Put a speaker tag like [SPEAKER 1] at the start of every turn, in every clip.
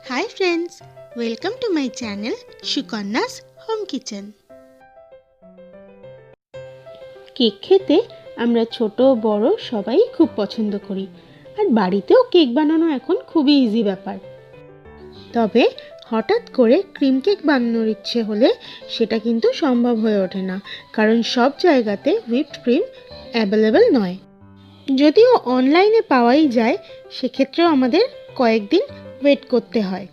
[SPEAKER 1] Hi friends, welcome to my channel Sukanya's Home Kitchen. Cake খেতে আমরা ছোট বড় সবাই খুব পছন্দ করি আর বাড়িতেও কেক বানানো এখন খুবই ইজি ব্যাপার। তবে হঠাৎ করে ক্রিম কেক বানানোর ইচ্ছে হলে সেটা কিন্তু সম্ভব হয়ে ওঠে না, কারণ সব জায়গাতে হুইপড ক্রিম অ্যাভেলেবেল নয়। যদিও অনলাইনে পাওয়াই যায়, সেক্ষেত্রেও আমাদের কয়েকদিন ওয়েট করতে হয়।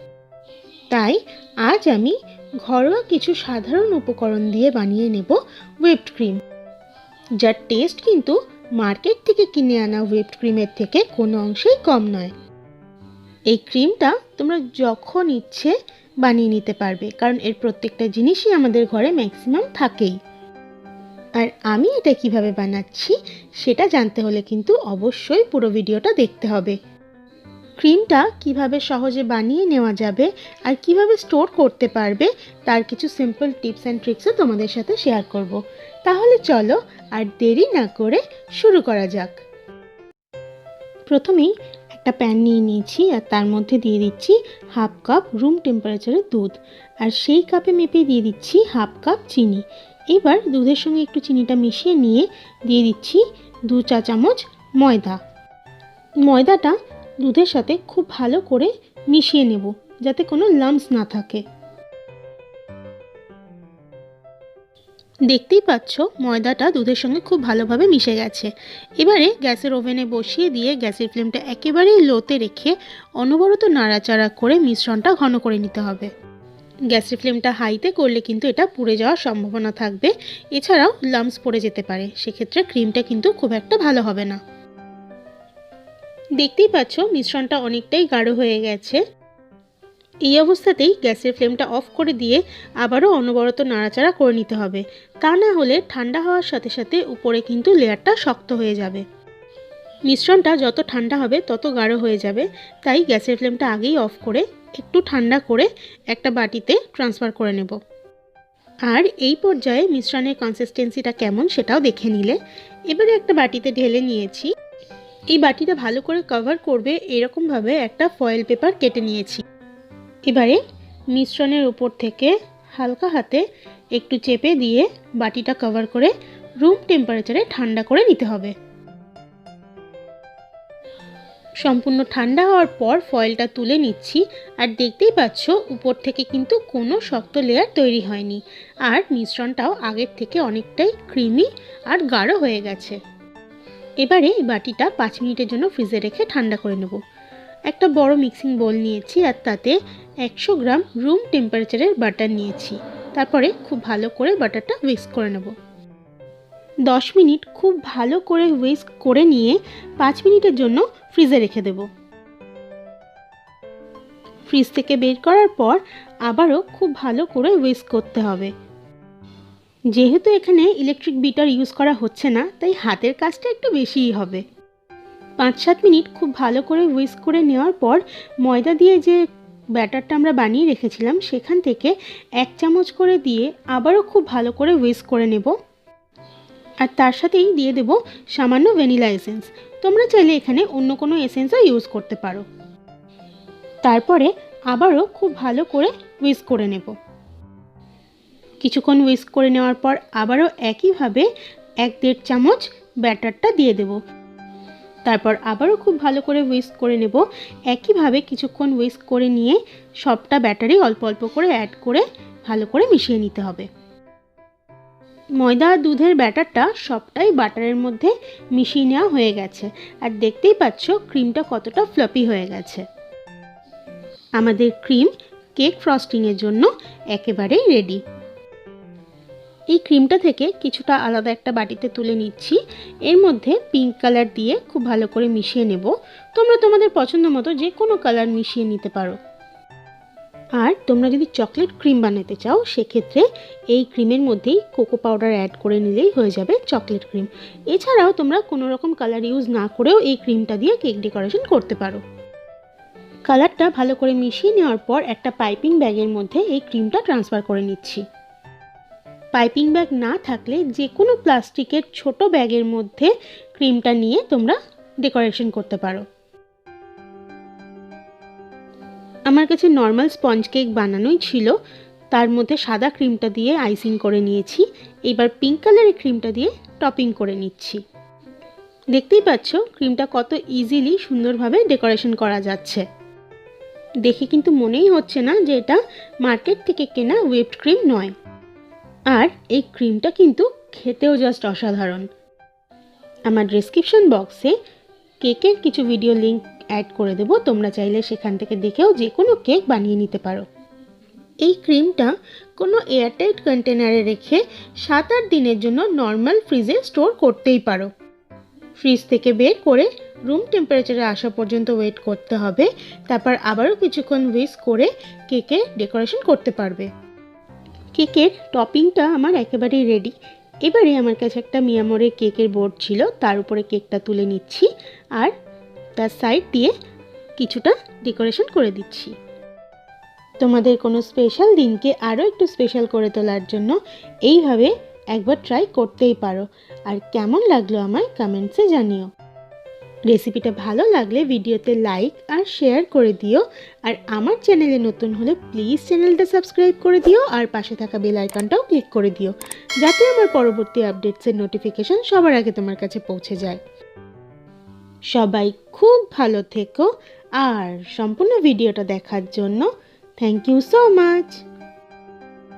[SPEAKER 1] তাই আজ আমি ঘরোয়া কিছু সাধারণ উপকরণ দিয়ে বানিয়ে নেব হুইপড ক্রিম, যার টেস্ট কিন্তু মার্কেট থেকে কিনে আনা হুইপড ক্রিমের থেকে কোনো অংশেই কম নয়। এই ক্রিমটা তোমরা যখন ইচ্ছে বানিয়ে নিতে পারবে, কারণ এর প্রত্যেকটা জিনিসই আমাদের ঘরে ম্যাক্সিমাম থাকেই। আর আমি এটা কিভাবে বানাচ্ছি সেটা জানতে হলে কিন্তু অবশ্যই পুরো ভিডিওটা দেখতে হবে। ক্রিমটা কিভাবে সহজে বানিয়ে নেওয়া যাবে আর কিভাবে স্টোর করতে পারবে তার কিছু সিম্পল টিপস অ্যান্ড ট্রিক্সও তোমাদের সাথে শেয়ার করব। তাহলে চলো আর দেরি না করে শুরু করা যাক। প্রথমেই একটা প্যান নিয়ে নিয়েছি আর তার মধ্যে দিয়ে দিচ্ছি হাফ কাপ রুম টেম্পারেচারের দুধ, আর সেই কাপে মেপে দিয়ে দিচ্ছি হাফ কাপ চিনি। এবার দুধের সঙ্গে একটু চিনিটা মিশিয়ে নিয়ে দিয়ে দিচ্ছি 2 চা চামচ ময়দা। ময়দাটা দুধের সাথে খুব ভালো করে মিশিয়ে নেব, যাতে কোনো লাম্পস না থাকে। দেখতেই পাচ্ছ ময়দাটা দুধের সঙ্গে খুব ভালোভাবে মিশে গেছে। এবারে গ্যাসের ওভেনে বসিয়ে দিয়ে গ্যাসের ফ্লেমটা একেবারেই লোতে রেখে অনবরত নাড়াচাড়া করে মিশ্রণটা ঘন করে নিতে হবে। গ্যাসের ফ্লেমটা হাইতে করলে কিন্তু এটা পুড়ে যাওয়ার সম্ভাবনা থাকবে, এছাড়াও লাম্পস পড়ে যেতে পারে, সেক্ষেত্রে ক্রিমটা কিন্তু খুব একটা ভালো হবে না। দেখতেই পাচ্ছ মিশ্রণটা অনেকটাই গাঢ় হয়ে গেছে। এই অবস্থাতেই গ্যাসের ফ্লেমটা অফ করে দিয়ে আবারও অনবরত নাড়াচাড়া করে নিতে হবে, তা না হলে ঠান্ডা হওয়ার সাথে সাথে উপরে কিন্তু লেয়ারটা শক্ত হয়ে যাবে। মিশ্রণটা যত ঠান্ডা হবে তত গাঢ় হয়ে যাবে, তাই গ্যাসের ফ্লেমটা আগেই অফ করে একটু ঠান্ডা করে একটা বাটিতে ট্রান্সফার করে নেব। আর এই পর্যায়ে মিশ্রণের কনসিস্টেন্সিটা কেমন সেটাও দেখে নিলে এবারে একটা বাটিতে ঢেলে নিয়েছি। এই বাটিটা ভালো করে কভার করবে এরকমভাবে একটা ফয়েল পেপার কেটে নিয়েছি। এবারে মিশ্রণের উপর থেকে হালকা হাতে একটু চেপে দিয়ে বাটিটা কভার করে রুম টেম্পারেচারে ঠান্ডা করে নিতে হবে। সম্পূর্ণ ঠান্ডা হওয়ার পর ফয়েলটা তুলে নিচ্ছি, আর দেখতেই পাচ্ছ উপর থেকে কিন্তু কোনো শক্ত লেয়ার তৈরি হয়নি, আর মিশ্রণটাও আগের থেকে অনেকটাই ক্রিমি আর গাঢ় হয়ে গেছে। এবারে এই বাটিটা 5 মিনিটের জন্য ফ্রিজে রেখে ঠান্ডা করে নেব। একটা বড় মিক্সিং বোল নিয়েছি আর তাতে 100 গ্রাম রুম টেম্পারেচারের বাটার নিয়েছি। তারপরে খুব ভালো করে বাটারটা হুইস্ক করে নেব। 10 মিনিট খুব ভালো করে হুইস্ক করে নিয়ে 5 মিনিটের জন্য ফ্রিজে রেখে দেব। ফ্রিজ থেকে বের করার পর আবারও খুব ভালো করে হুইস্ক করতে হবে। যেহেতু এখানে ইলেকট্রিক বিটার ইউজ করা হচ্ছে না, তাই হাতের কাজটা একটু বেশিই হবে। 5-7 মিনিট খুব ভালো করে হুইস্ক করে নেওয়ার পর ময়দা দিয়ে যে ব্যাটারটা আমরা বানিয়ে রেখেছিলাম সেখান থেকে 1 চামচ করে দিয়ে আবারও খুব ভালো করে হুইস্ক করে নেব। আর তার সাথেই দিয়ে দেব সামান্য ভ্যানিলা এসেন্স। তোমরা চাইলে এখানে অন্য কোনো এসেন্সও ইউজ করতে পারো। তারপরে আবারও খুব ভালো করে হুইস্ক করে নেব। কিছুক্ষণ হুইস্ক করে নেওয়ার পর আবারও একইভাবে 1-1.5 চামচ ব্যাটারটা দিয়ে দেব। তারপর আবারও খুব ভালো করে হুইস্ক করে নেব। একইভাবে কিছুক্ষণ হুইস্ক করে নিয়ে সবটা ব্যাটারি অল্প অল্প করে অ্যাড করে ভালো করে মিশিয়ে নিতে হবে। ময়দা আর দুধের ব্যাটারটা সবটাই বাটারের মধ্যে মিশিয়ে নেওয়া হয়ে গেছে, আর দেখতেই পাচ্ছ ক্রিমটা কতটা ফ্লাফি হয়ে গেছে। আমাদের ক্রিম কেক ফ্রস্টিংয়ের জন্য একেবারেই রেডি। এই ক্রিমটা থেকে কিছুটা আলাদা একটা বাটিতে তুলে নিচ্ছি। এর মধ্যে পিঙ্ক কালার দিয়ে খুব ভালো করে মিশিয়ে নেব। তোমরা তোমাদের পছন্দ মতো যে কোনো কালার মিশিয়ে নিতে পারো। আর তোমরা যদি চকলেট ক্রিম বানাতে চাও সেক্ষেত্রে এই ক্রিমের মধ্যেই কোকো পাউডার অ্যাড করে নিলেই হয়ে যাবে চকলেট ক্রিম। এছাড়াও তোমরা কোনো রকম কালার ইউজ না করেও এই ক্রিমটা দিয়ে কেক ডেকোরেশন করতে পারো। কালারটা ভালো করে মিশিয়ে নেওয়ার পর একটা পাইপিং ব্যাগের মধ্যে এই ক্রিমটা ট্রান্সফার করে নিচ্ছি। পাইপিং ব্যাগ না থাকলে যে কোনো প্লাস্টিকের ছোট ব্যাগের মধ্যে ক্রিমটা নিয়ে তোমরা ডেকোরেশন করতে পারো। আমার কাছে নর্মাল স্পঞ্জ কেক বানানোই ছিল, তার মধ্যে সাদা ক্রিমটা দিয়ে আইসিং করে নিয়েছি। এবার পিঙ্ক কালারের ক্রিমটা দিয়ে টপিং করে নিচ্ছি। দেখতেই পাচ্ছ ক্রিমটা কত ইজিলি সুন্দরভাবে ডেকোরেশন করা যাচ্ছে। দেখে কিন্তু মনেই হচ্ছে না যে এটা মার্কেট থেকে কেনা হুইপড ক্রিম নয়। আর এই ক্রিমটা কিন্তু খেতেও জাস্ট অসাধারণ। আমার ডেসক্রিপশন বক্সে কেকের কিছু ভিডিও লিঙ্ক অ্যাড করে দেবো, তোমরা চাইলে সেখান থেকে দেখেও যে কোনো কেক বানিয়ে নিতে পারো। এই ক্রিমটা কোনো এয়ারটাইট কন্টেনারে রেখে 7-8 দিনের জন্য নর্মাল ফ্রিজে স্টোর করতেই পারো। ফ্রিজ থেকে বের করে রুম টেম্পারেচারে আসা পর্যন্ত ওয়েট করতে হবে, তারপর আবারও কিছুক্ষণ হুইস্ক করে কেকের ডেকোরেশন করতে পারবে। কেকের টপিংটা আমার একেবারেই রেডি। এবারে আমার কাছে একটা মিয়ামোরের কেকের বোর্ড ছিল, তার উপরে কেকটা তুলে নিচ্ছি আর তার সাইড দিয়ে কিছুটা ডেকোরেশন করে দিচ্ছি। তোমাদের কোনো স্পেশাল দিনকে আরও একটু স্পেশাল করে তোলার জন্য এইভাবে একবার ট্রাই করতেই পারো। আর কেমন লাগলো আমায় কমেন্টসে জানিও। রেসিপিটা ভালো লাগলে ভিডিওতে লাইক আর শেয়ার করে দিও। আর আমার চ্যানেলে নতুন হলে প্লিজ চ্যানেলটা সাবস্ক্রাইব করে দিও আর পাশে থাকা বেল আইকনটাও ক্লিক করে দিও, যাতে আমার পরবর্তী আপডেটসের নোটিফিকেশন সবার আগে তোমার কাছে পৌঁছে যায়। সবাই খুব ভালো থেকো আর সম্পূর্ণ ভিডিওটা দেখার জন্য থ্যাংক ইউ সো মাচ।